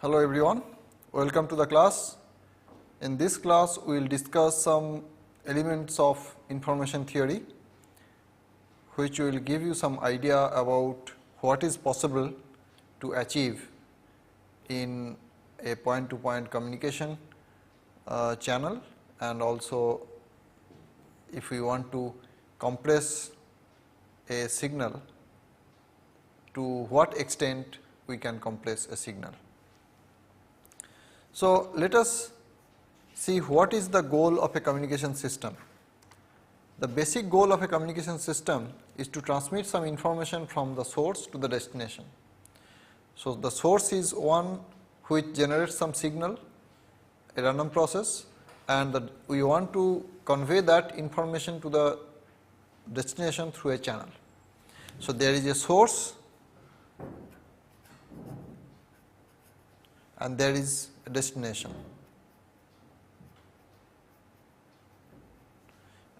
Hello everyone, welcome to the class. In this class, we will discuss some elements of information theory, which will give you some idea about what is possible to achieve in a point-to-point communication channel, and also if we want to compress a signal, to what extent we can compress a signal. So, let us see what is the goal of a communication system. The basic goal of a communication system is to transmit some information from the source to the destination. So, the source is one which generates some signal, a random process, and we want to convey that information to the destination through a channel. So, there is a source and there is a destination,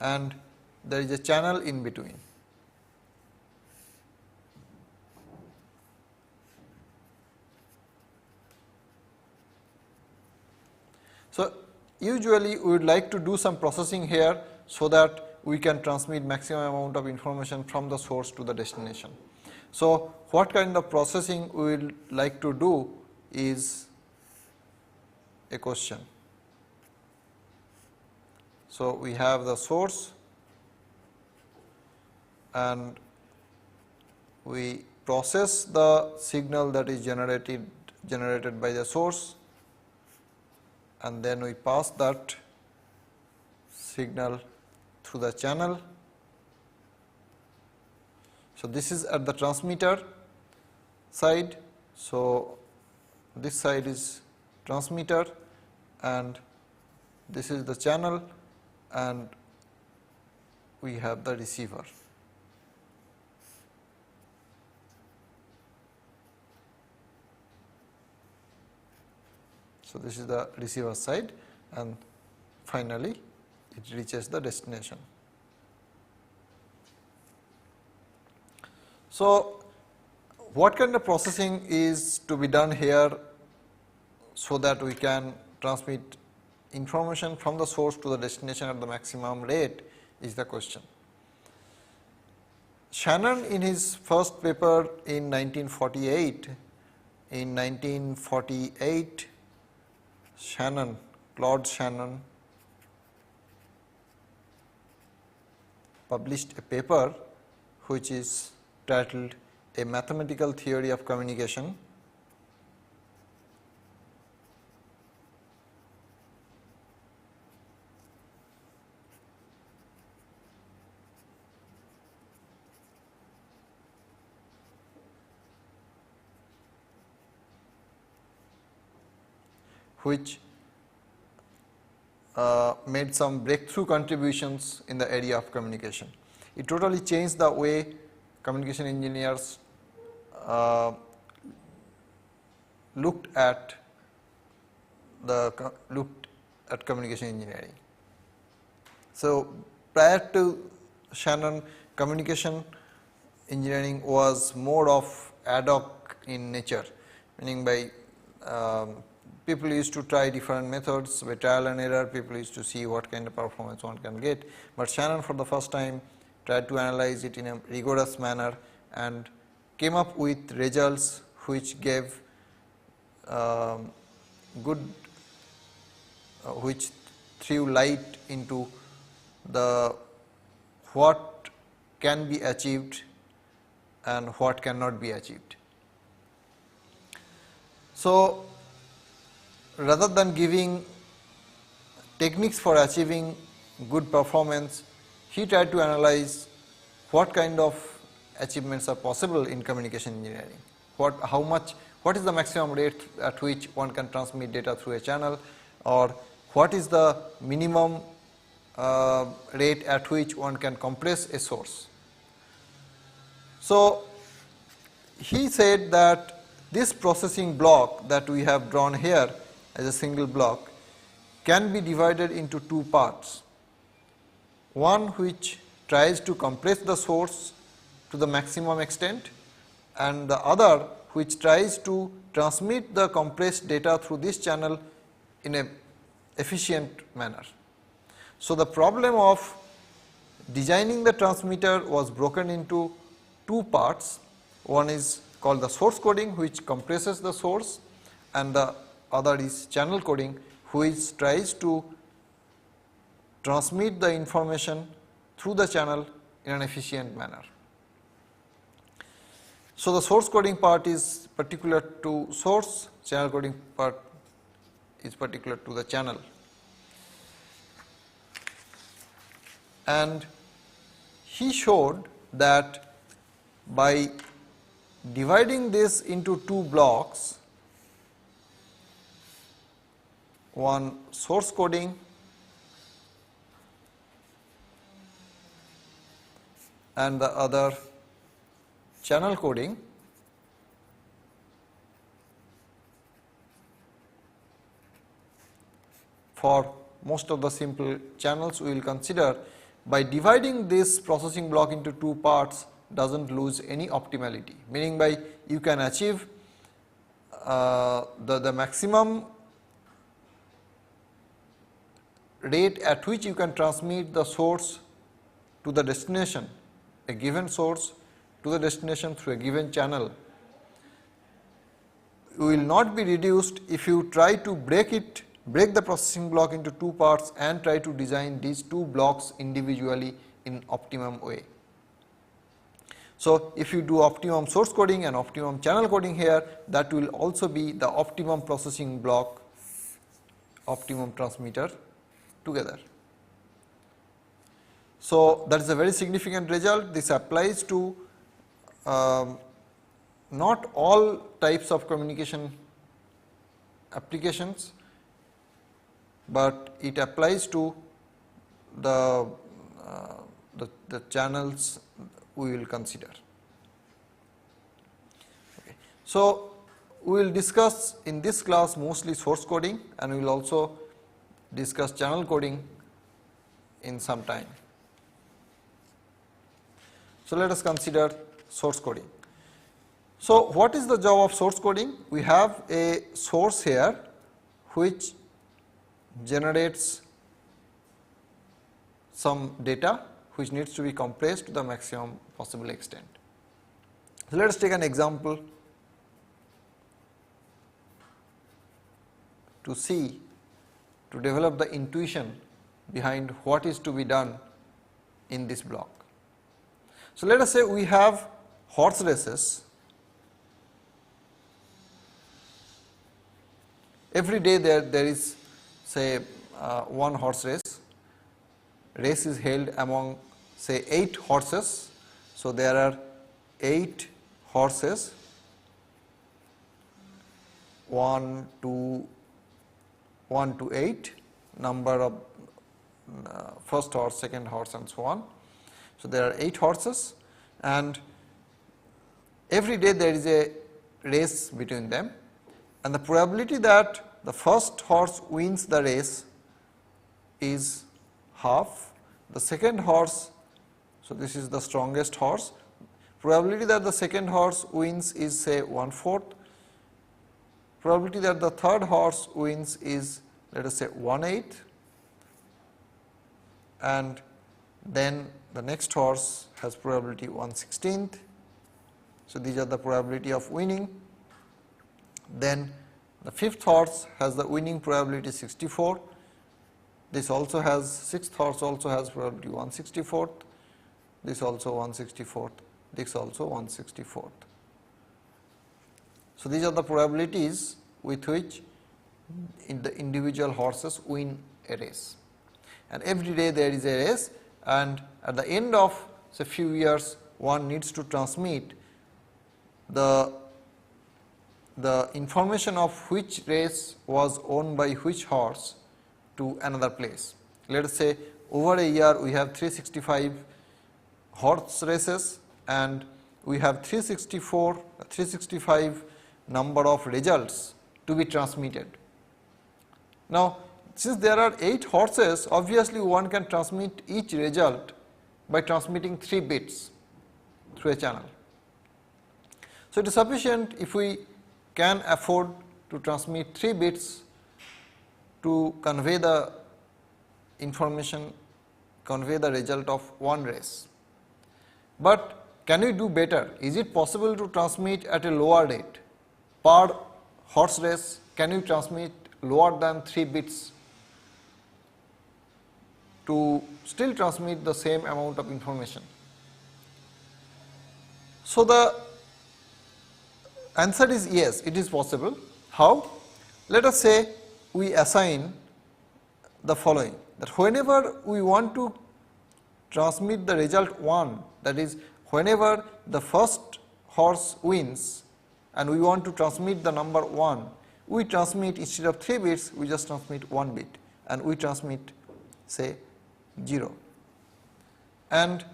and there is a channel in between. So, usually we would like to do some processing here, so that we can transmit maximum amount of information from the source to the destination. So, what kind of processing we will like to do is a question. So, we have the source and we process the signal that is generated by the source, and then we pass that signal through the channel. So, this is at the transmitter side. So, this side is transmitter and this is the channel, and we have the receiver. So, this is the receiver side, and finally it reaches the destination. So, what kind of processing is to be done here, so that we can transmit information from the source to the destination at the maximum rate, is the question. Shannon, in his first paper in 1948, Claude Shannon published a paper which is titled A Mathematical Theory of Communication. Which made some breakthrough contributions in the area of communication. It totally changed the way communication engineers looked at communication engineering. So, prior to Shannon, communication engineering was more of ad hoc in nature, meaning by people used to try different methods by trial and error. People used to see what kind of performance one can get, but Shannon for the first time tried to analyze it in a rigorous manner and came up with results which gave which threw light into the what can be achieved and what cannot be achieved. So, rather than giving techniques for achieving good performance, he tried to analyze what kind of achievements are possible in communication engineering. What is the maximum rate at which one can transmit data through a channel, or what is the minimum rate at which one can compress a source. So, he said that this processing block that we have drawn here as a single block can be divided into two parts. One which tries to compress the source to the maximum extent, and the other which tries to transmit the compressed data through this channel in a efficient manner. So, the problem of designing the transmitter was broken into two parts. One is called the source coding, which compresses the source, and the other is channel coding, which tries to transmit the information through the channel in an efficient manner. So, the source coding part is particular to source, channel coding part is particular to the channel. And he showed that by dividing this into two blocks, one source coding and the other channel coding, for most of the simple channels we will consider, by dividing this processing block into two parts does not lose any optimality, meaning by you can achieve the maximum rate at which you can transmit the source to the destination, a given source to the destination through a given channel, will not be reduced if you try to break the processing block into two parts and try to design these two blocks individually in optimum way. So, if you do optimum source coding and optimum channel coding here, that will also be the optimum processing block, optimum transmitter together. So, that is a very significant result. This applies to not all types of communication applications, but it applies to the channels we will consider. Okay. So, we will discuss in this class mostly source coding, and we will also discuss channel coding in some time. So, let us consider source coding. So, what is the job of source coding? We have a source here which generates some data which needs to be compressed to the maximum possible extent. So, let us take an example to see, to develop the intuition behind what is to be done in this block. So, let us say we have horse races. Every day there is, say, one horse race. Race is held among, say, 8 horses. So, there are 8 horses, 1 to 8, number of first horse, second horse, and so on. So, there are 8 horses, and every day there is a race between them, and the probability that the first horse wins the race is half. The second horse, so this is the strongest horse, probability that the second horse wins is, say, 1/4. Probability that the third horse wins is, let us say, 1/8, and then the next horse has probability 1/16. So, these are the probability of winning. Then the fifth horse has the winning probability 64. This also has, sixth horse also has probability 1/64. This also 1/64. This also 1/64. So, these are the probabilities with which the individual horses win a race, and every day there is a race, and at the end of, say, few years one needs to transmit the information of which race was won by which horse to another place. Let us say over a year we have 365 horse races, and we have 365 number of results to be transmitted. Now, since there are 8 horses, obviously one can transmit each result by transmitting 3 bits through a channel. So, So, it is sufficient if we can afford to transmit 3 bits to convey the information, convey the result of one race. But can we do better? Is it possible to transmit at a lower rate? Per horse race, can you transmit lower than 3 bits to still transmit the same amount of information? So, the answer is yes, it is possible. How? Let us say we assign the following, that whenever we want to transmit the result 1, that is whenever the first horse wins and we want to transmit the number 1, we transmit instead of 3 bits, we just transmit 1 bit and we transmit say 0. And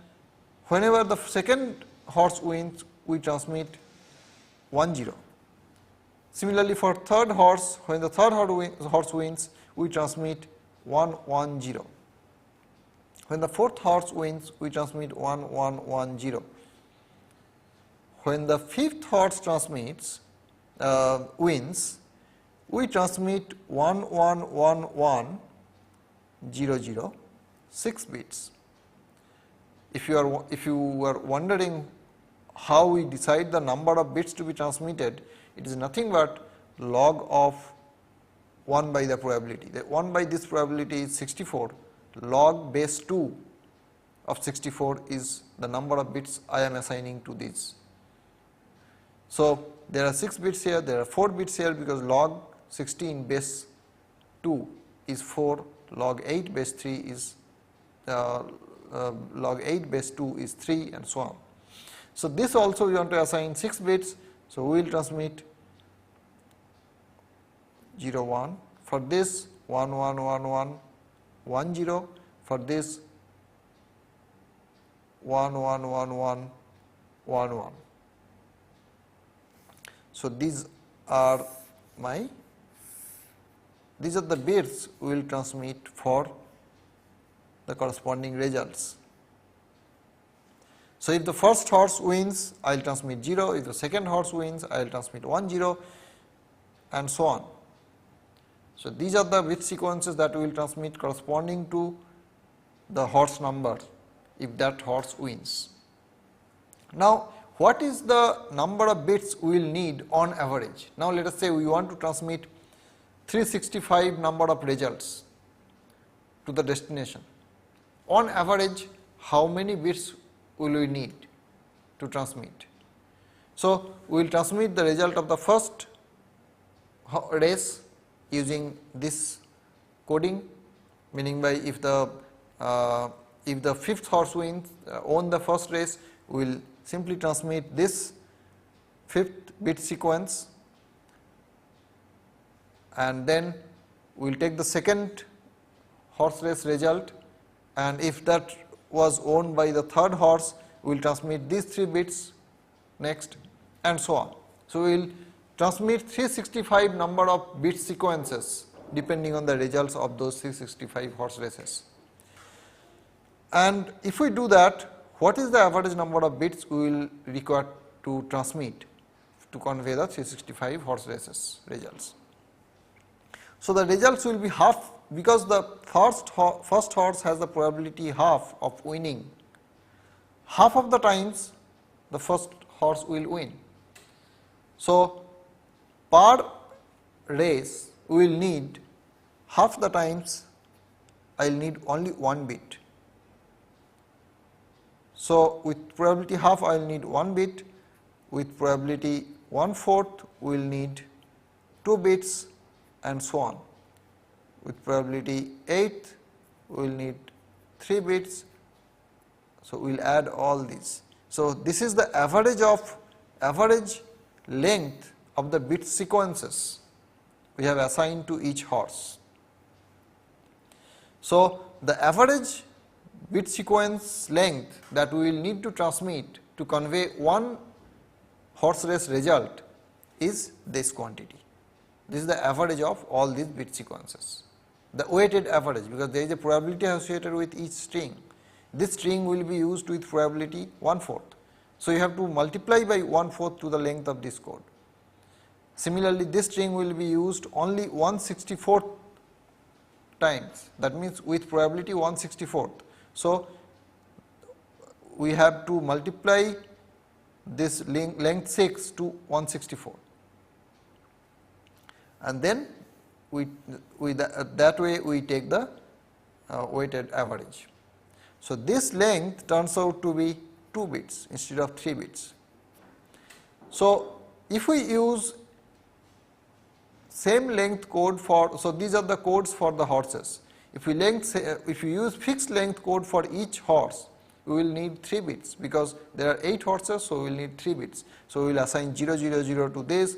whenever the second horse wins, we transmit 1 0. Similarly, for third horse, when the third horse wins, we transmit 1 1 0. When the fourth horse wins, we transmit 1 1 1 0. When the fifth horse wins, we transmit 1 1 1 1 0 0, 6 bits. If you are wondering how we decide the number of bits to be transmitted, it is nothing but log of 1 by the probability. The 1 by this probability is 64, log base 2 of 64 is the number of bits I am assigning to this. So, there are 6 bits here, there are 4 bits here, because log 16 base 2 is 4, log 8 base 3 is log 8 base 2 is 3, and so on. So, this also we want to assign 6 bits. So, we will transmit 0 1, for this 1 1 1 1 1 0, for this 1 1 1 1 1 1. So, these are the bits we will transmit for the corresponding results. So, if the first horse wins, I will transmit 0, if the second horse wins, I will transmit 1 0, and so on. So, these are the bit sequences that we will transmit corresponding to the horse number if that horse wins. Now, what is the number of bits we will need on average? Now, let us say we want to transmit 365 number of results to the destination. On average, how many bits will we need to transmit? So, we will transmit the result of the first race using this coding, meaning by if the fifth horse wins on the first race, we will simply transmit this fifth bit sequence, and then we will take the second horse race result, and if that was owned by the third horse, we will transmit these 3 bits next, and so on. So, we will transmit 365 number of bit sequences depending on the results of those 365 horse races. And if we do that, what is the average number of bits we will require to transmit to convey the 365 horse races results? So, the results will be half, because the first horse has the probability half of winning. Half of the times the first horse will win. So, per race we will need half the times I will need only 1 bit. So, with probability half I will need 1 bit, with probability 1/4 we will need 2 bits, and so on. With probability 8 we will need 3 bits. So, we will add all these. So, this is the average length of the bit sequences we have assigned to each horse. So, the average bit sequence length that we will need to transmit to convey one horse race result is this quantity. This is the average of all these bit sequences, the weighted average, because there is a probability associated with each string. This string will be used with probability 1/4. So, you have to multiply by 1/4 to the length of this code. Similarly, this string will be used only 1/64th times, that means with probability 1/64th. So, we have to multiply this length 6 to 1/64, and then that way we take the weighted average. So, this length turns out to be 2 bits instead of 3 bits. So, if we use same length code for, so these are the codes for the horses. If we use fixed length code for each horse, we will need 3 bits because there are 8 horses, so we will need 3 bits. So, we will assign 0 0 0 to this,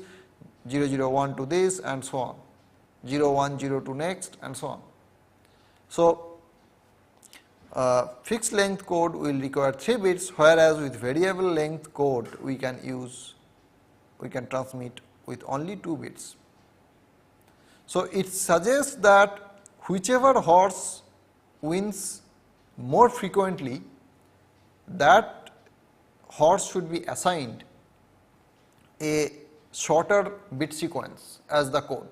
0 0 1 to this, and so on, 0 1 0 to next, and so on. So, fixed length code will require 3 bits, whereas with variable length code we can transmit with only 2 bits. So, it suggests that whichever horse wins more frequently, that horse should be assigned a shorter bit sequence as the code.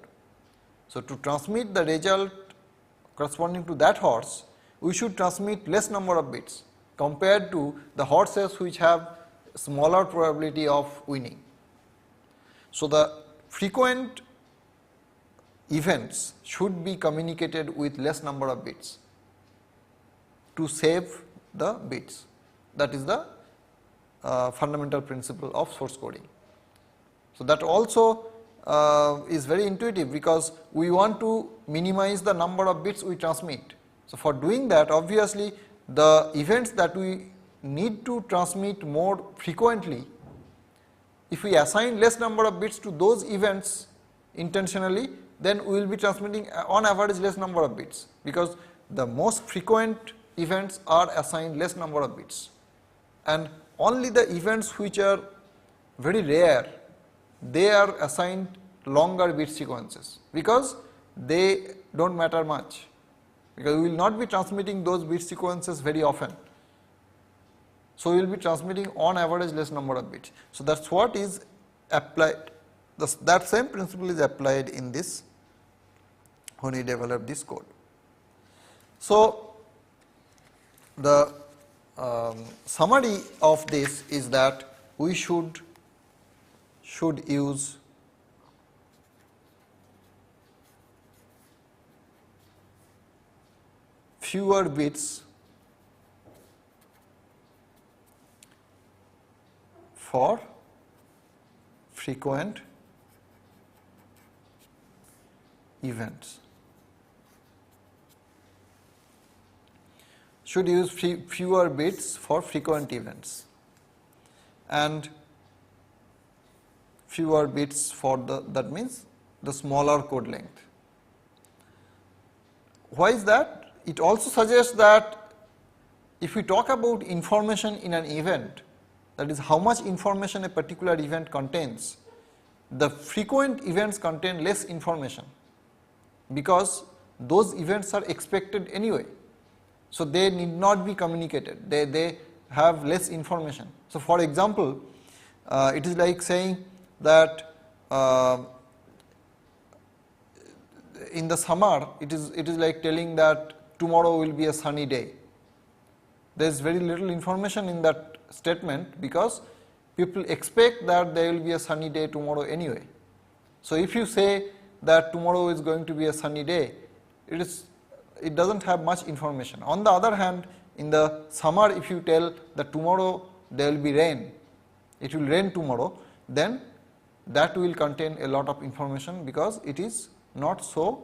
So, to transmit the result corresponding to that horse, we should transmit less number of bits compared to the horses which have smaller probability of winning. So, the frequent events should be communicated with less number of bits to save the bits. That is the fundamental principle of source coding. So, that also is very intuitive because we want to minimize the number of bits we transmit. So, for doing that, obviously the events that we need to transmit more frequently, if we assign less number of bits to those events intentionally, then we will be transmitting on average less number of bits, because the most frequent events are assigned less number of bits, and only the events which are very rare, they are assigned longer bit sequences, because they do not matter much, because we will not be transmitting those bit sequences very often. So, we will be transmitting on average less number of bits. So, that is what is applied, that same principle is applied in this when we develop this code. So, the summary of this is that we should use fewer bits for frequent events. Should use fewer bits for frequent events and fewer bits for that means the smaller code length. Why is that? It also suggests that if we talk about information in an event, that is how much information a particular event contains, the frequent events contain less information because those events are expected anyway. So, they need not be communicated, they have less information. So, for example, it is like saying that in the summer it is like telling that tomorrow will be a sunny day. There is very little information in that statement because people expect that there will be a sunny day tomorrow anyway. So, if you say that tomorrow is going to be a sunny day, it does not have much information. On the other hand, in the summer if you tell that tomorrow there will be rain, it will rain tomorrow, then that will contain a lot of information because it is not so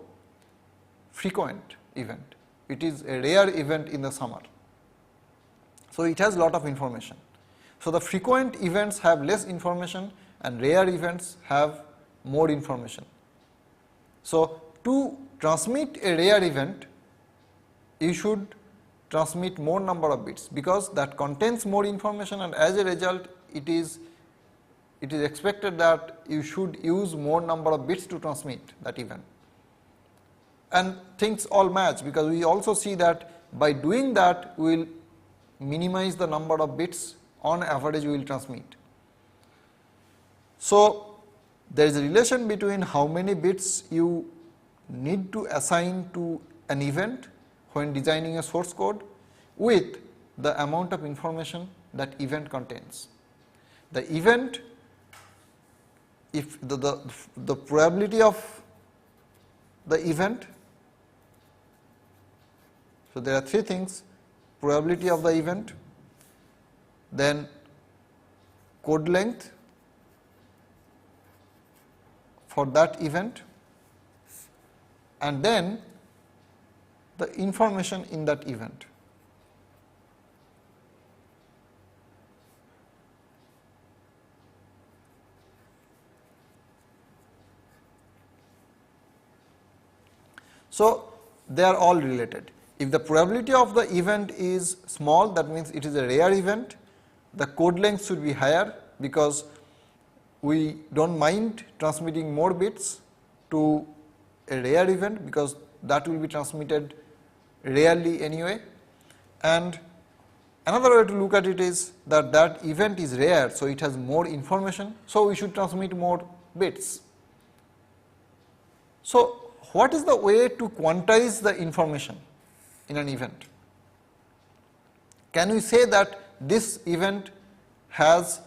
frequent event. It is a rare event in the summer. So, it has lot of information. So, the frequent events have less information and rare events have more information. So, to transmit a rare event, you should transmit more number of bits because that contains more information, and as a result it is expected that you should use more number of bits to transmit that event. And things all match because we also see that by doing that we will minimize the number of bits on average we will transmit. So, there is a relation between how many bits you need to assign to an event when designing a source code with the amount of information that event contains. The event, if the probability of the event, so there are three things: probability of the event, then code length for that event, and then the information in that event. So, they are all related. If the probability of the event is small, that means it is a rare event, the code length should be higher, because we do not mind transmitting more bits to a rare event, because that will be transmitted rarely anyway. And another way to look at it is that that event is rare, so it has more information, so we should transmit more bits. So, what is the way to quantize the information in an event? Can we say that this event has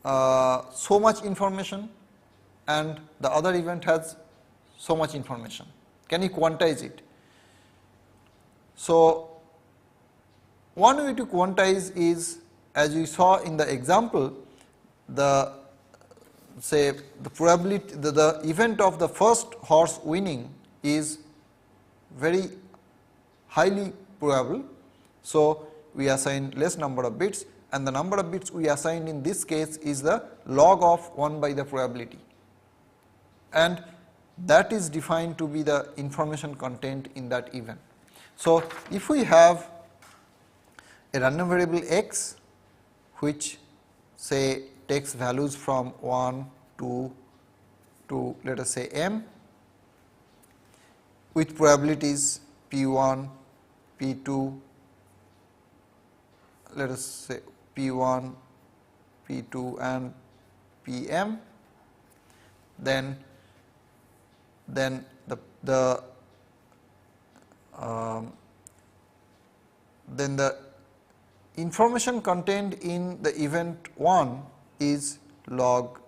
so much information and the other event has so much information? Can you quantize it? So, one way to quantize is, as we saw in the example, the probability, the event of the first horse winning is very highly probable. So, we assign less number of bits, and the number of bits we assigned in this case is the log of 1 by the probability, and that is defined to be the information contained in that event. So, if we have a random variable x which say takes values from 1 to let us say m, with probabilities p1, p2, let us say p1, p2 and pm, then the information contained in the event 1 is log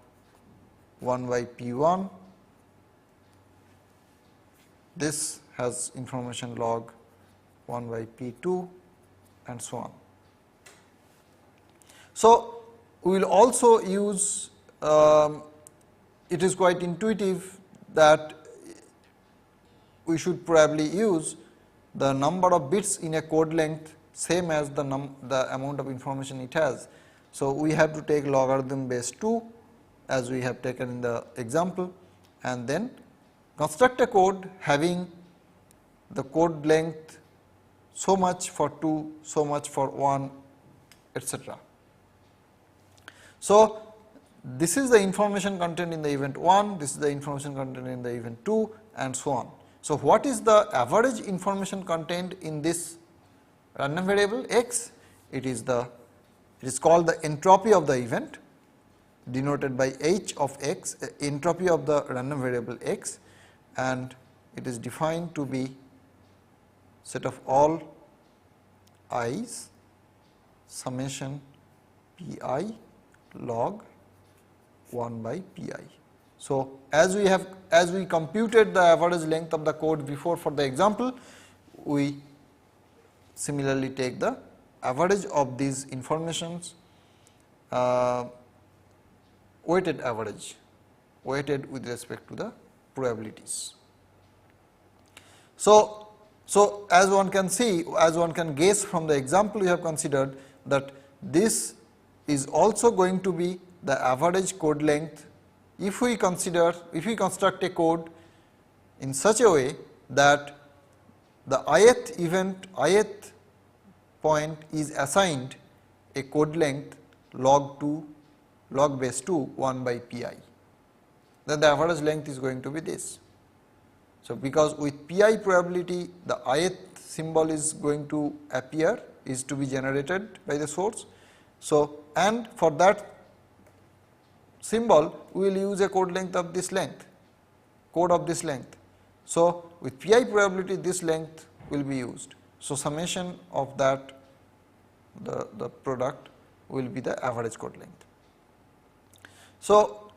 1 by p1, this has information log 1 by p2 and so on. So, we will also use, it is quite intuitive that we should probably use the number of bits in a code length same as the amount of information it has. So, we have to take logarithm base 2 as we have taken in the example, and then construct a code having the code length so much for 2, so much for 1, etc. So, this is the information contained in the event 1, this is the information contained in the event 2 and so on. So, what is the average information contained in this random variable x? It is called the entropy of the event, denoted by h of x, entropy of the random variable x, and it is defined to be set of all i's summation pi log 1 by pi. So, as we computed the average length of the code before for the example, we similarly take the average of these informations, weighted average, weighted with respect to the probabilities. So, as one can see, as one can guess from the example we have considered, that this is also going to be the average code length if we construct a code in such a way that the ith event, ith point is assigned a code length log base 2 1 by pi, then the average length is going to be this. So, because with pi probability the ith symbol is going to appear, is to be generated by the source, So, and for that symbol we will use a code length of this length, code of this length. So, with pi probability this length will be used. So, summation of that the product will be the average code length. So,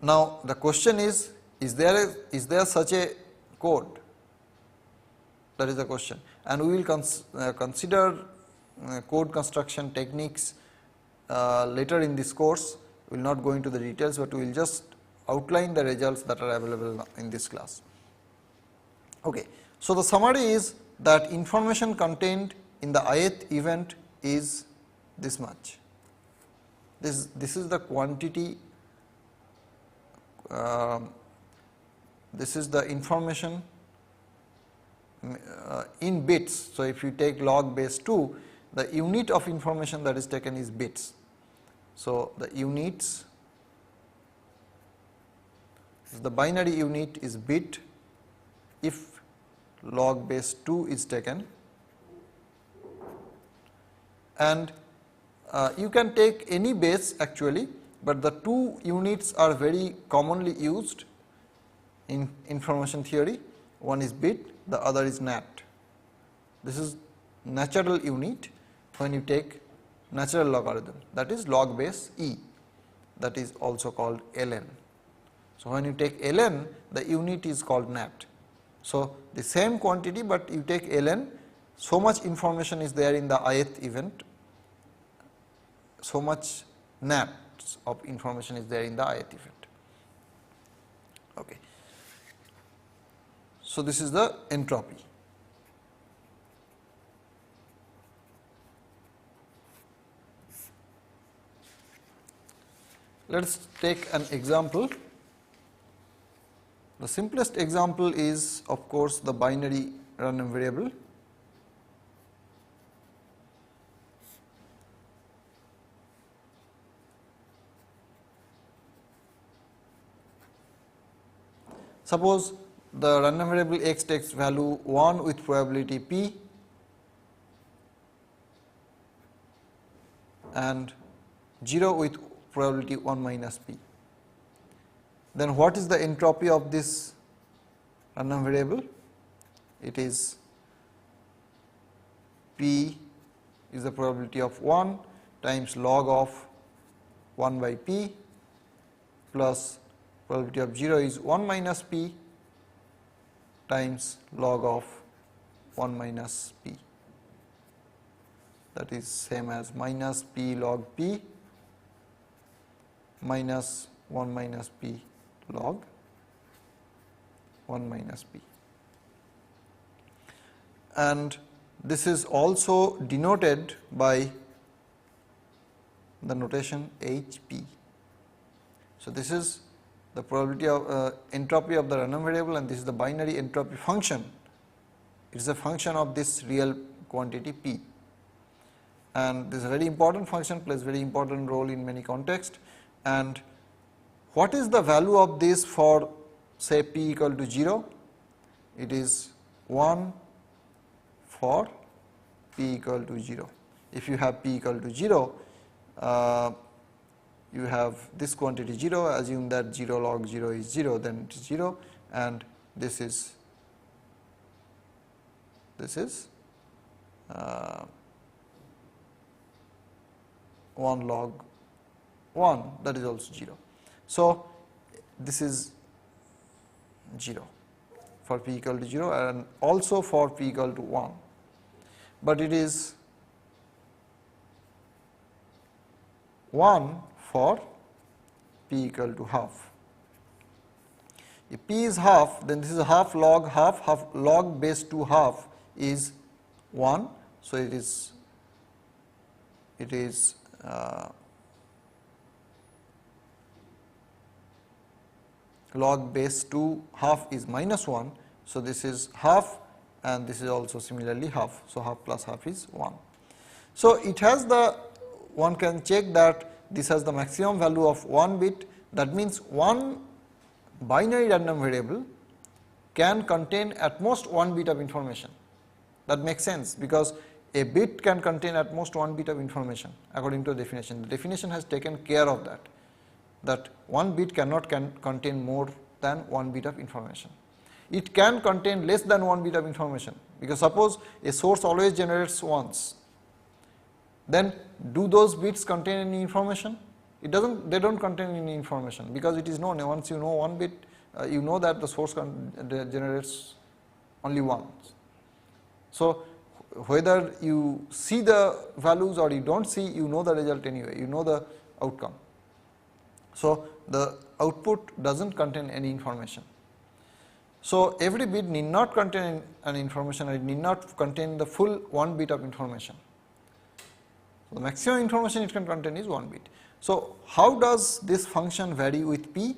now the question is there such a code? That is the question, and we will consider code construction techniques later in this course. We will not go into the details, but we will just outline the results that are available in this class. Okay. So, the summary is that information contained in the ith event is this much. This is the quantity, this is the information in bits. So, if you take log base 2, the unit of information that is taken is bits. So, the units, the binary unit is bit if log base 2 is taken, and you can take any base actually, but the two units are very commonly used in information theory. One is bit, the other is nat. This is natural unit when you take natural logarithm, that is log base e, that is also called ln. So, when you take ln, the unit is called nat. So, the same quantity, but you take ln, so much information is there in the ith event, so much nats of information is there in the ith event. Okay. So, this is the entropy. Let us take an example. The simplest example is of course the binary random variable. Suppose the random variable x takes value 1 with probability p and 0 with probability 1 minus p. Then what is the entropy of this random variable? It is p is the probability of 1 times log of 1 by p plus probability of 0 is 1 minus p times log of 1 minus p, that is same as minus p log p minus 1 minus p log 1 minus p, and this is also denoted by the notation Hp. So, this is the probability of entropy of the random variable, and this is the binary entropy function. It is a function of this real quantity p, and this is a very important function, plays very important role in many contexts. And what is the value of this for say p equal to 0? It is 1 for p equal to 0. If you have p equal to 0, you have this quantity 0, assume that 0 log 0 is 0, then it is 0, and this is 1 log 1, that is also 0. So, this is 0 for p equal to 0 and also for p equal to 1, but it is 1 for p equal to half. If p is half, then this is half log half log base 2 half is 1. So, it is log base 2 half is minus 1. So, this is half and this is also similarly half. So, half plus half is 1. So, it has the, one can check that this has the maximum value of 1 bit. That means, one binary random variable can contain at most 1 bit of information. That makes sense, because a bit can contain at most one bit of information according to the definition. The definition has taken care of that one bit cannot contain more than one bit of information. It can contain less than one bit of information, because suppose a source always generates once, then do those bits contain any information? It doesn't, they don't contain any information, because it is known, once you know one bit, you know that the source generates only once. So whether you see the values or you don't see, you know the result anyway, you know the outcome. So the output doesn't contain any information. So every bit need not contain an information, or it need not contain the full one bit of information. So the maximum information it can contain is one bit. So how does this function vary with p?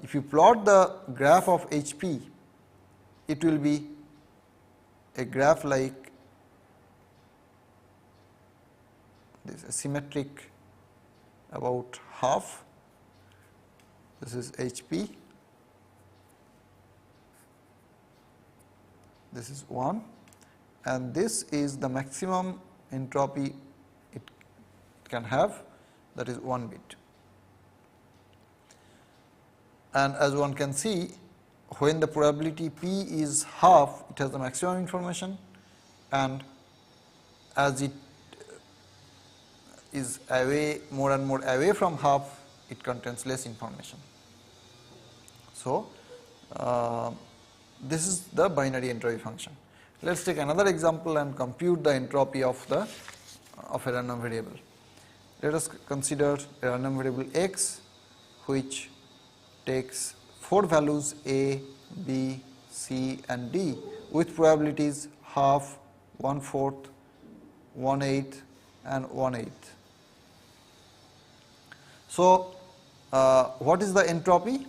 If you plot the graph of HP, it will be a graph like this, symmetric about half. This is HP, this is 1, and this is the maximum entropy it can have, that is 1 bit. And as one can see, when the probability p is half, it has the maximum information, and as it is away, more and more away from half, it contains less information. So this is the binary entropy function. Let us take another example and compute the entropy of a random variable. Let us consider a random variable x, which takes 4 values a, b, c and d with probabilities half, 1/4, 1/8 and 1/8. So what is the entropy?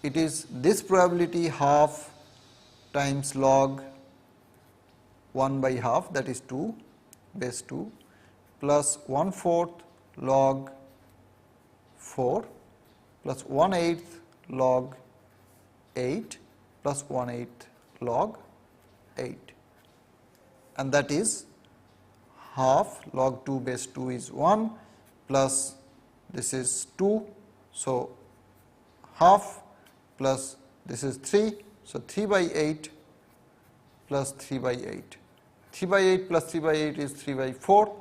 It is this probability half times log 1 by half, that is 2, base 2, plus 1/4 log 4 plus 1/8 log 8 plus 1/8 log 8, and that is half log 2 base 2 is 1 plus this is 2, so half plus this is 3, so 3 by 8 plus 3 by 8. 3 by 8 plus 3 by 8 is 3 by 4,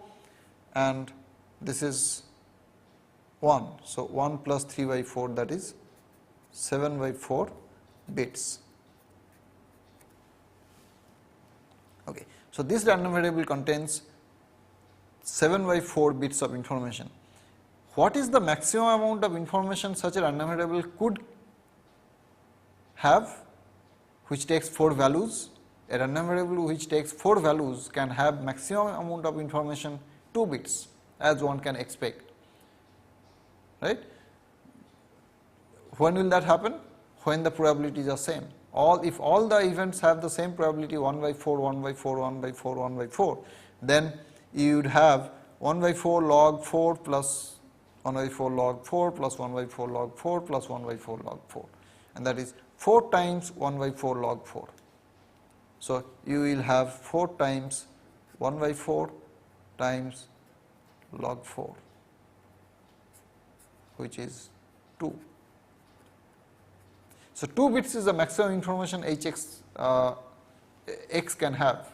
and this is 1. So 1 plus 3 by 4, that is 7 by 4 bits. Okay. So this random variable contains 7 by 4 bits of information. What is the maximum amount of information such a random variable could have, which takes 4 values? A random variable which takes 4 values can have maximum amount of information 2 bits, as one can expect, right? When will that happen? When the probabilities are same. If all the events have the same probability 1 by 4, 1 by 4, 1 by 4, 1 by 4, then you would have 1 by 4 log 4 plus 1 by 4 log 4 plus 1 by 4 log 4 plus 1 by 4 log 4, and that is 4 times 1 by 4 log 4. So you will have 4 times 1 by 4 times log 4, which is 2. So 2 bits is the maximum information x can have.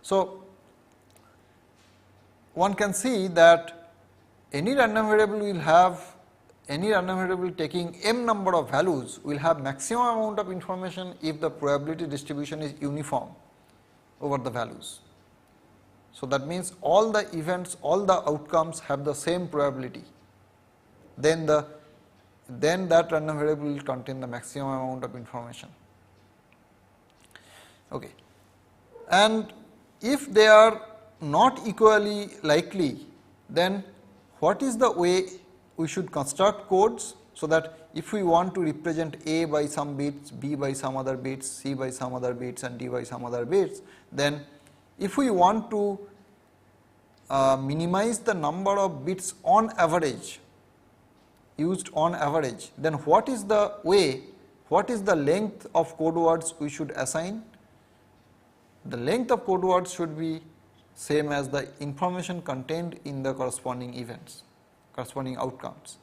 So one can see that any random variable taking m number of values will have maximum amount of information if the probability distribution is uniform over the values. So that means all the events, all the outcomes have the same probability. Then that random variable will contain the maximum amount of information. Okay. And if they are not equally likely, then what is the way we should construct codes, so that if we want to represent A by some bits, B by some other bits, C by some other bits and D by some other bits, then if we want to minimize the number of bits on average, used on average, then what is the way, what is the length of code words we should assign? the length of code words should be same as the information contained in the corresponding events, corresponding outcomes,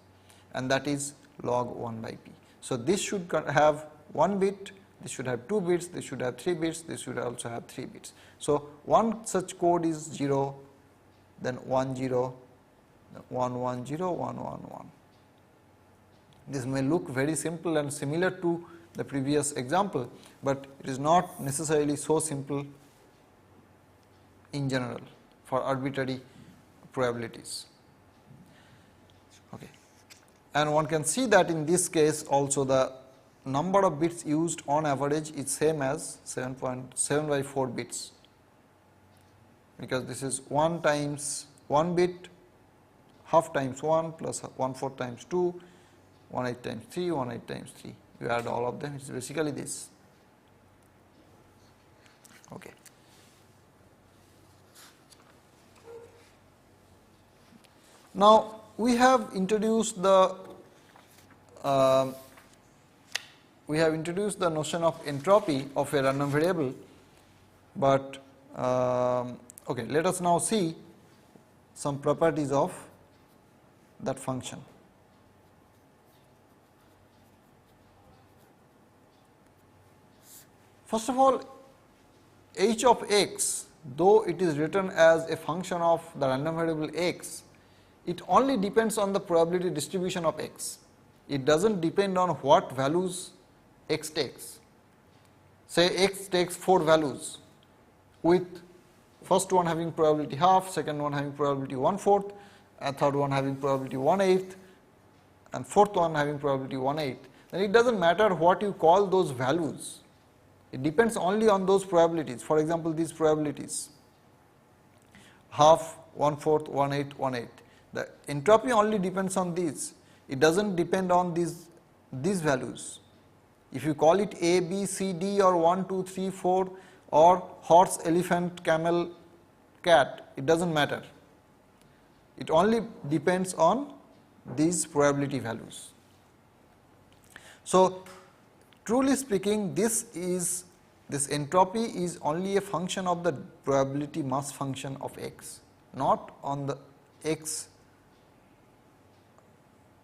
and that is log 1 by p. So, this should have 1 bit, this should have 2 bits, this should have 3 bits, this should also have 3 bits. So, one such code is 0, then 1 0, 1 1 0, 1 1 1. This may look very simple and similar to the previous example, but it is not necessarily so simple in general for arbitrary probabilities. Okay. And one can see that in this case also the number of bits used on average is same as 7.7 by 4 bits, because this is 1 times 1 bit, half times 1 plus 1/4 times 2, 1/8 times 3, 1/8 times 3. You add all of them, it is basically this. Okay. Now, we have introduced the notion of entropy of a random variable, but okay, let us now see some properties of that function. First of all, h of x, though it is written as a function of the random variable x, it only depends on the probability distribution of x. It does not depend on what values x takes. Say x takes 4 values, with first one having probability half, second one having probability 1/4, and third one having probability 1/8, and fourth one having probability 1/8. Then it does not matter what you call those values. It depends only on those probabilities. For example, these probabilities half, 1/4, 1/8, 1/8. The entropy only depends on these. It does not depend on these values. If you call it A, B, C, D, or 1, 2, 3, 4, or horse, elephant, camel, cat, it does not matter. It only depends on these probability values. So, truly speaking, this entropy is only a function of the probability mass function of x, not on the x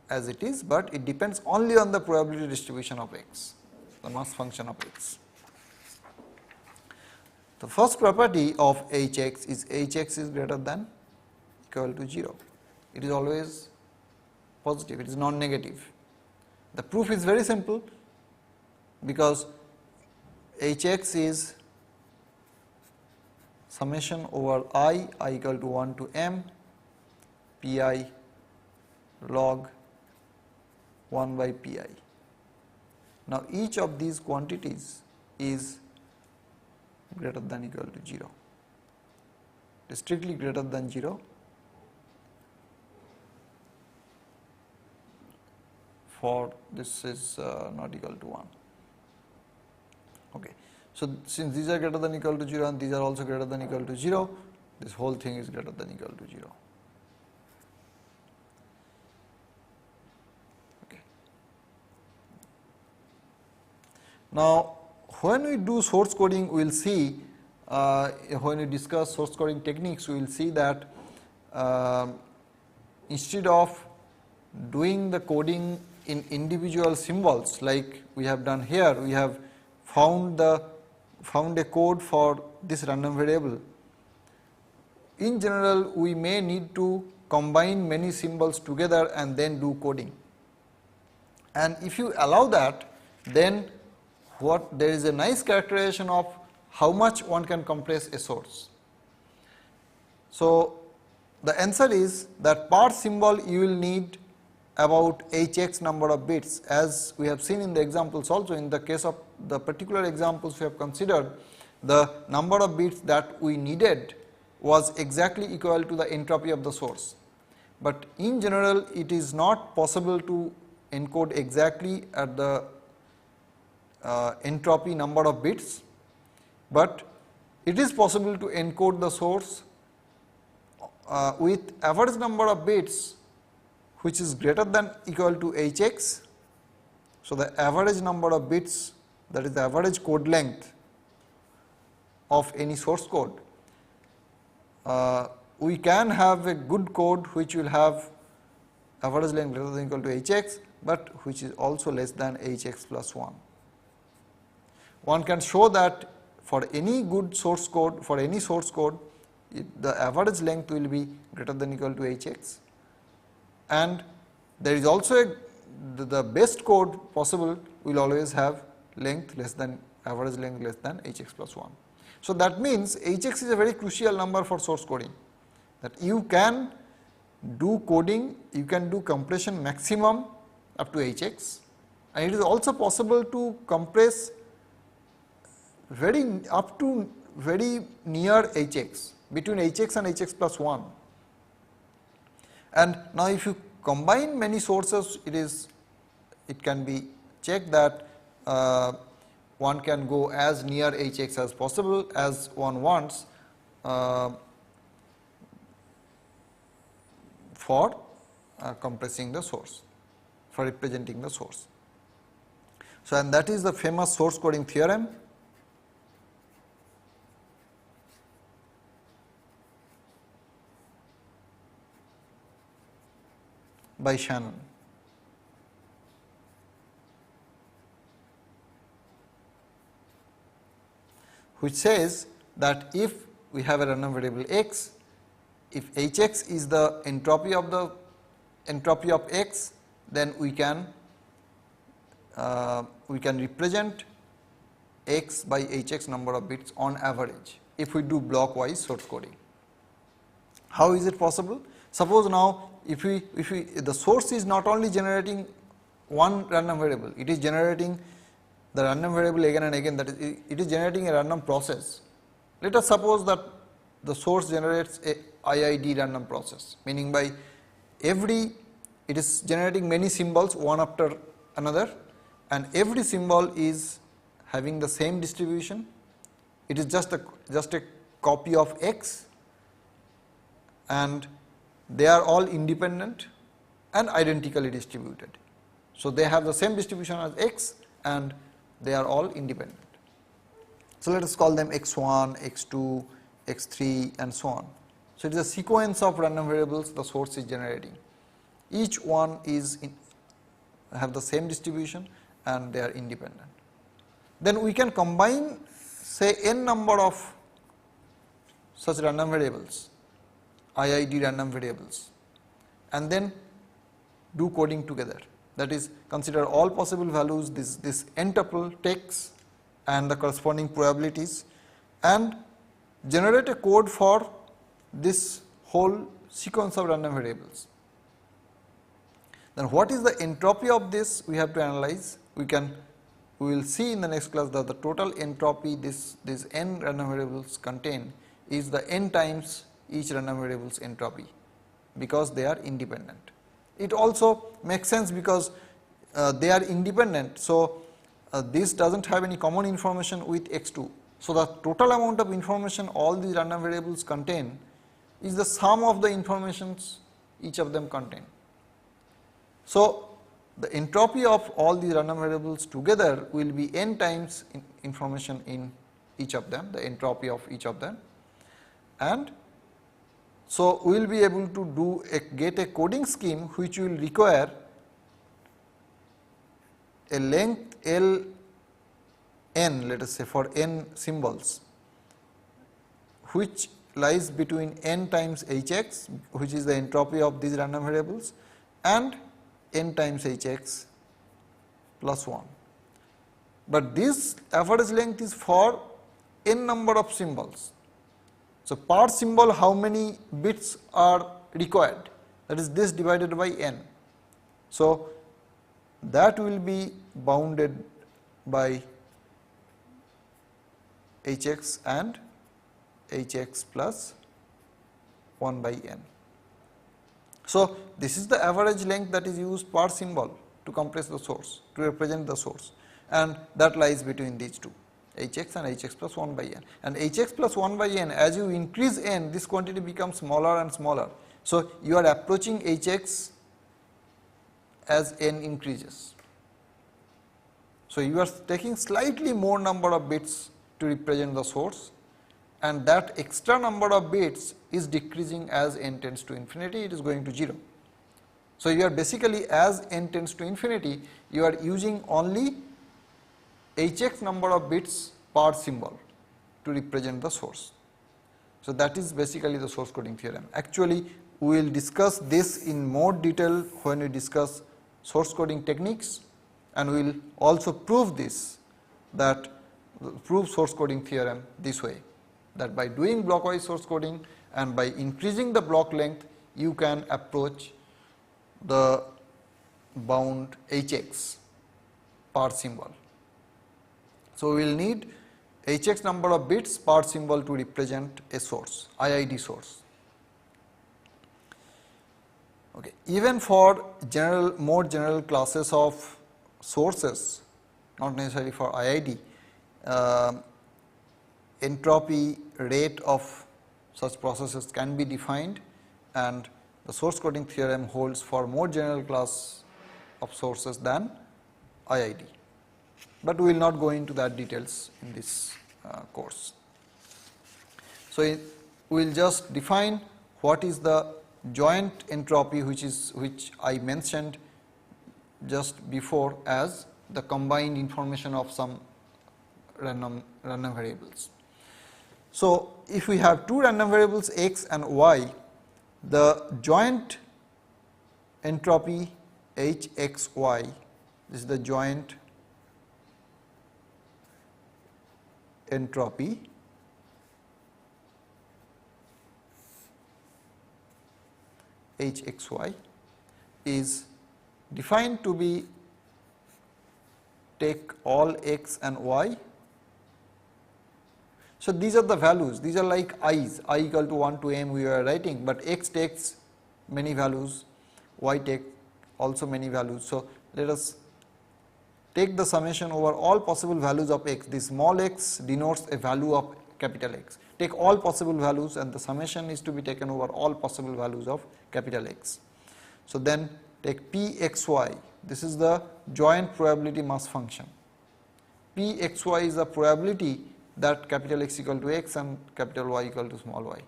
as it is, but it depends only on the probability distribution of x, the mass function of x. The first property of hx is hx is greater than equal to 0. It is always positive, it is non-negative. The proof is very simple, because hx is summation over I equal to 1 to m pi log 1 by pi. Now, each of these quantities is greater than equal to 0. It is strictly greater than 0 for this is not equal to 1. Okay. So, since these are greater than equal to 0 and these are also greater than equal to 0, this whole thing is greater than equal to 0. Okay. Now, when we do source coding, we will see, when we discuss source coding techniques, we will see that instead of doing the coding in individual symbols like we have done here, we have found a code for this random variable. In general, we may need to combine many symbols together and then do coding. And if you allow that, then there is a nice characterization of how much one can compress a source. So, the answer is that per symbol you will need about hx number of bits, as we have seen in the examples also. In the case of the particular examples we have considered, the number of bits that we needed was exactly equal to the entropy of the source. But in general, it is not possible to encode exactly at the entropy number of bits, but it is possible to encode the source with average number of bits which is greater than equal to hx. So, the average number of bits, that is the average code length, of any source code, we can have a good code which will have average length greater than or equal to hx, but which is also less than hx plus 1. One can show that for any good source code, for any source code, the average length will be greater than or equal to hx, and there is also the best code possible will always have length less than average length less than hx plus 1. So, that means hx is a very crucial number for source coding, that you can do coding, you can do compression maximum up to hx, and it is also possible to compress up to very near hx, between hx and hx plus 1. And now if you combine many sources, it can be checked that one can go as near hx as possible as one wants for compressing the source, for representing the source. So, and that is the famous source coding theorem. By Shannon. Which says that if we have a random variable x, if hx is the entropy of x, then we can represent x by hx number of bits on average if we do blockwise source coding. How is it possible? Suppose now if the source is not only generating one random variable, it is generating the random variable again and again, that is, it is generating a random process. Let us suppose that the source generates a IID random process, meaning by it is generating many symbols one after another, and every symbol is having the same distribution. It is just a copy of x, and they are all independent and identically distributed. So, they have the same distribution as x and they are all independent. So, let us call them x1, x2, x3 and so on. So, it is a sequence of random variables the source is generating. Each one have the same distribution and they are independent. Then we can combine say n number of such random variables, IID random variables, and then do coding together. That is, consider all possible values, this n tuple takes and the corresponding probabilities, and generate a code for this whole sequence of random variables. Then what is the entropy of this we have to analyze. We will see in the next class that the total entropy these n random variables contain is the n times each random variable's entropy, because they are independent. It also makes sense because they are independent. So, this does not have any common information with x2. So, the total amount of information all these random variables contain is the sum of the informations each of them contain. So, the entropy of all these random variables together will be n times information in each of them, the entropy of each of them, and so we will be able to get a coding scheme which will require a length L n, let us say, for n symbols, which lies between n times hx, which is the entropy of these random variables, and n times hx plus 1. But this average length is for n number of symbols. So, per symbol how many bits are required, that is this divided by n. So, that will be bounded by hx and hx plus 1 by n. So, this is the average length that is used per symbol to compress the source, to represent the source, and that lies between these two, hx and hx plus 1 by n. And hx plus 1 by n, as you increase n, this quantity becomes smaller and smaller. So, you are approaching hx as n increases. So, you are taking slightly more number of bits to represent the source, and that extra number of bits is decreasing as n tends to infinity, it is going to 0. So, you are basically as n tends to infinity, you are using only hx number of bits per symbol to represent the source. So, that is basically the source coding theorem. Actually, we will discuss this in more detail when we discuss source coding techniques, and we will also prove this, that prove source coding theorem this way, that by doing blockwise source coding and by increasing the block length, you can approach the bound hx per symbol. So, we will need hx number of bits per symbol to represent a source, IID source. Okay. Even for more general classes of sources, not necessarily for IID, entropy rate of such processes can be defined, and the source coding theorem holds for more general class of sources than IID. But we will not go into that details in this course. So, we will just define what is the joint entropy, which I mentioned just before as the combined information of some random variables. So, if we have two random variables x and y, the joint entropy hxy, this is the joint entropy hxy is defined to be take all x and y. So, these are the values, these are like i's, I equal to 1 to m we are writing, but x takes many values, y take also many values. So, let us take the summation over all possible values of x. This small x denotes a value of capital X. Take all possible values and the summation is to be taken over all possible values of capital X. So, then take Pxy, this is the joint probability mass function. Pxy is the probability that capital X equal to x and capital Y equal to small y,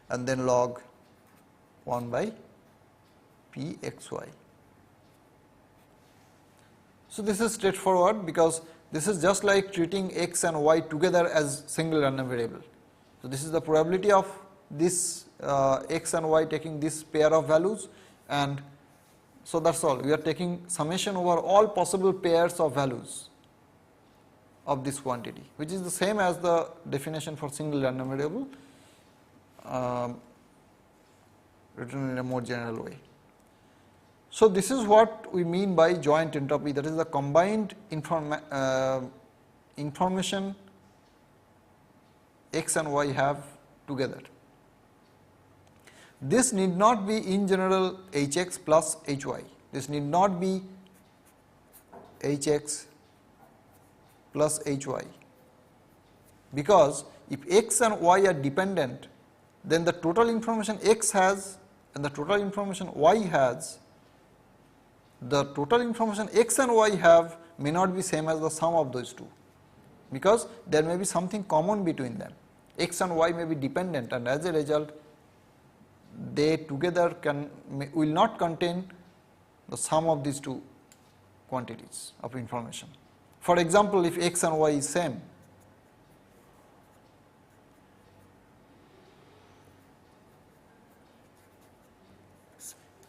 and then log 1 by Pxy. So, this is straightforward because this is just like treating x and y together as single random variable. So, this is the probability of this x and y taking this pair of values, and so that is all. We are taking summation over all possible pairs of values of this quantity, which is the same as the definition for single random variable written in a more general way. So, this is what we mean by joint entropy, that is the combined information x and y have together. This need not be in general hx plus hy, this need not be hx plus hy, because if x and y are dependent, then the total information x has and the total information y has, the total information x and y have may not be same as the sum of those two, because there may be something common between them. X and y may be dependent, and as a result they together will not contain the sum of these two quantities of information. For example, if x and y is same,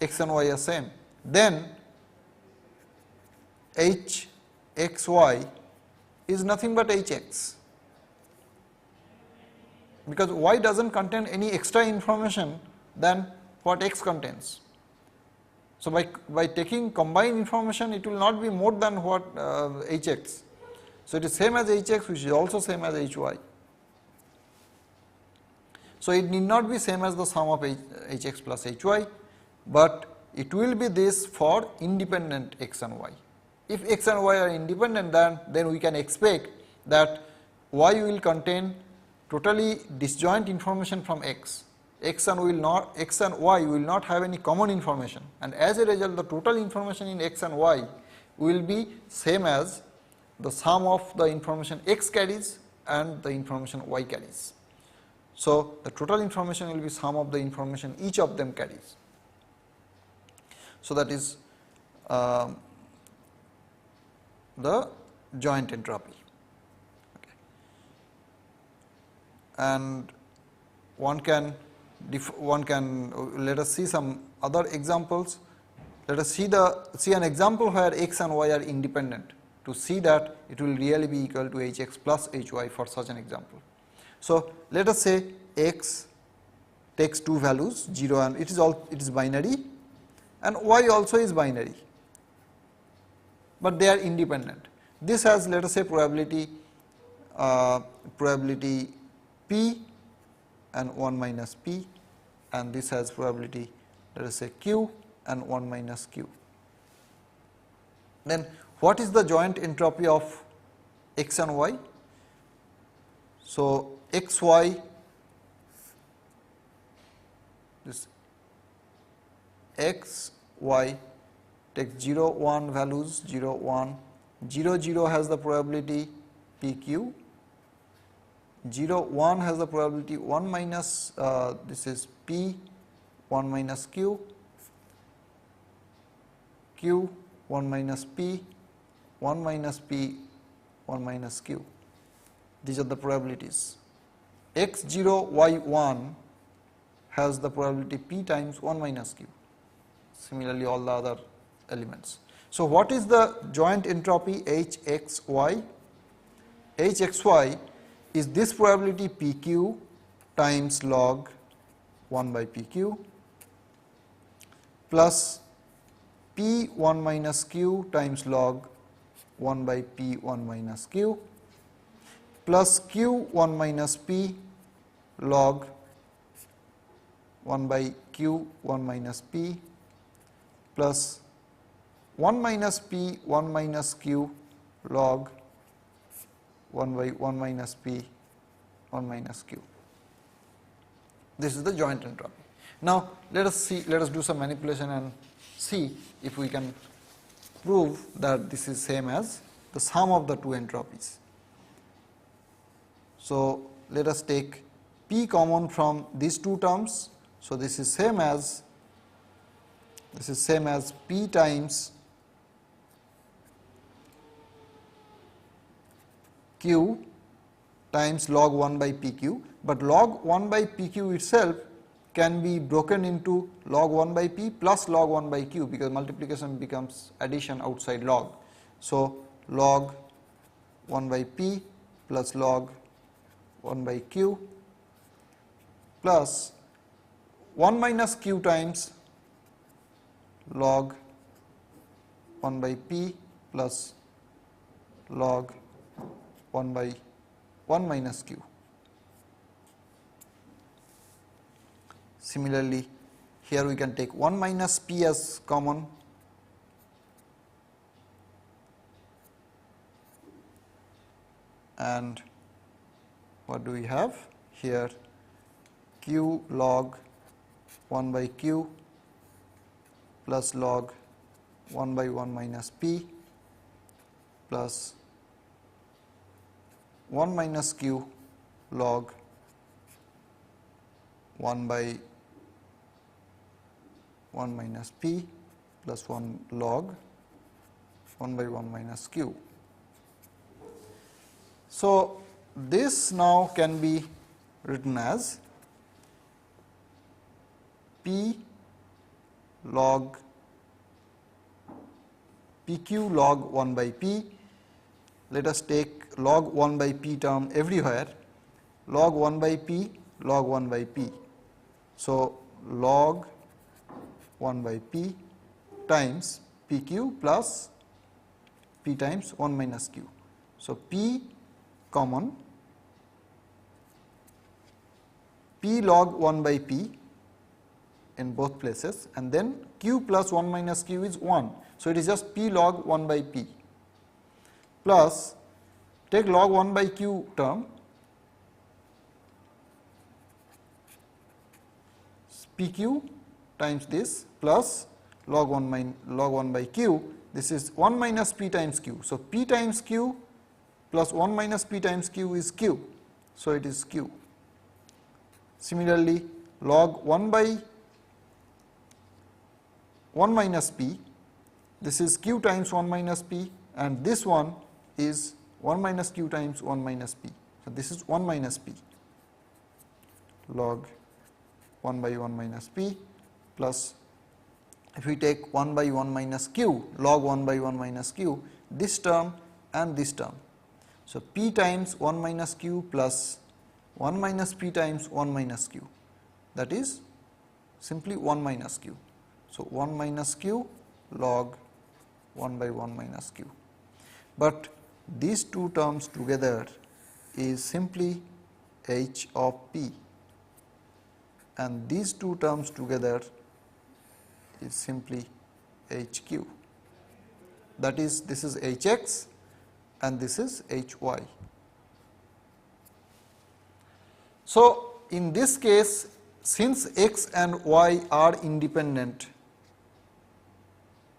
x and y are same, then hxy is nothing but hx, because y does not contain any extra information than what x contains. So, by taking combined information, it will not be more than what hx. So, it is same as hx, which is also same as hy. So, it need not be same as the sum of hx plus hy, but it will be this for independent x and y. If x and y are independent, then we can expect that y will contain totally disjoint information from x. X and y will not have any common information, and as a result the total information in x and y will be same as the sum of the information x carries and the information y carries. So, the total information will be sum of the information each of them carries. So, that is the joint entropy. Okay. And one can let us see some other examples. Let us see an example where x and y are independent to see that it will really be equal to hx plus hy for such an example. So, let us say x takes two values 0 and it is binary, and y also is binary, but they are independent. This has, let us say, probability p and 1 minus p, and this has probability, let us say, q and 1 minus q. Then what is the joint entropy of x and y? So, x y, this x y takes 0 1 values 0 1, 0 0 has the probability p q, 0 1 has the probability 1 minus this is p 1 minus q, q 1 minus p, 1 minus p, 1 minus q. These are the probabilities. X 0 y 1 has the probability p times 1 minus q. Similarly, all the other elements. So, what is the joint entropy hxy? Hxy is this probability pq times log 1 by pq plus p 1 minus q times log 1 by p 1 minus q plus q 1 minus p log 1 by q 1 minus p plus 1 minus p 1 minus q log 1 by 1 minus p 1 minus q. This is the joint entropy. Now, let us do some manipulation and see if we can prove that this is same as the sum of the two entropies. So, let us take p common from these two terms. So, this is same as p times q times log 1 by pq, but log 1 by pq itself can be broken into log 1 by p plus log 1 by q, because multiplication becomes addition outside log. So, log 1 by p plus log 1 by q plus 1 minus q times log 1 by p plus log 1 by 1 minus q. Similarly, here we can take 1 minus p as common, and what do we have here? Q log 1 by q plus log 1 by 1 minus p plus 1 minus q log 1 by 1 minus p plus 1 log 1 by 1 minus q. So, this now can be written as p log pq log 1 by p. Let us take log 1 by p term everywhere, log 1 by p, log 1 by p. So, log 1 by p times pq plus p times 1 minus q. So, p common, p log 1 by p in both places, and then q plus 1 minus q is 1. So, it is just p log 1 by p plus take log 1 by q term, pq times this plus log 1 by q, this is 1 minus p times q. So, p times q plus 1 minus p times q is q. So, it is q. Similarly, log 1 by 1 minus p, this is q times 1 minus p, and this one is 1 minus q times 1 minus p. So, this is 1 minus p, log 1 by 1 minus p, plus if we take 1 by 1 minus q, log 1 by 1 minus q, this term and this term. So, p times 1 minus q plus 1 minus p times 1 minus q, that is simply 1 minus q. So, 1 minus q log 1 by 1 minus q, but these two terms together is simply h of p, and these two terms together is simply h q, that is, this is h x and this is h y. So, in this case, since x and y are independent,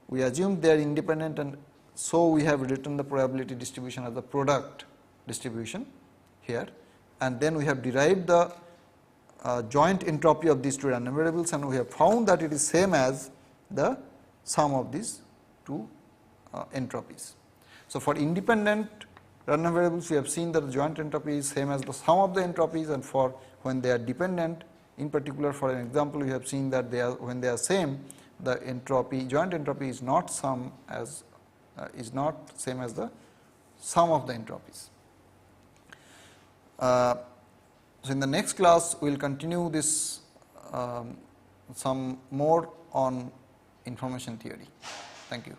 we assume they are independent, and so we have written the probability distribution as the product distribution here, and then we have derived the joint entropy of these two random variables, and we have found that it is same as the sum of these two entropies. So, for independent random variables, we have seen that the joint entropy is same as the sum of the entropies, and for when they are dependent, in particular for an example, we have seen that they are, when they are same, the entropy, joint entropy is not same as the sum of the entropies. So, in the next class, we will continue this some more on information theory. Thank you.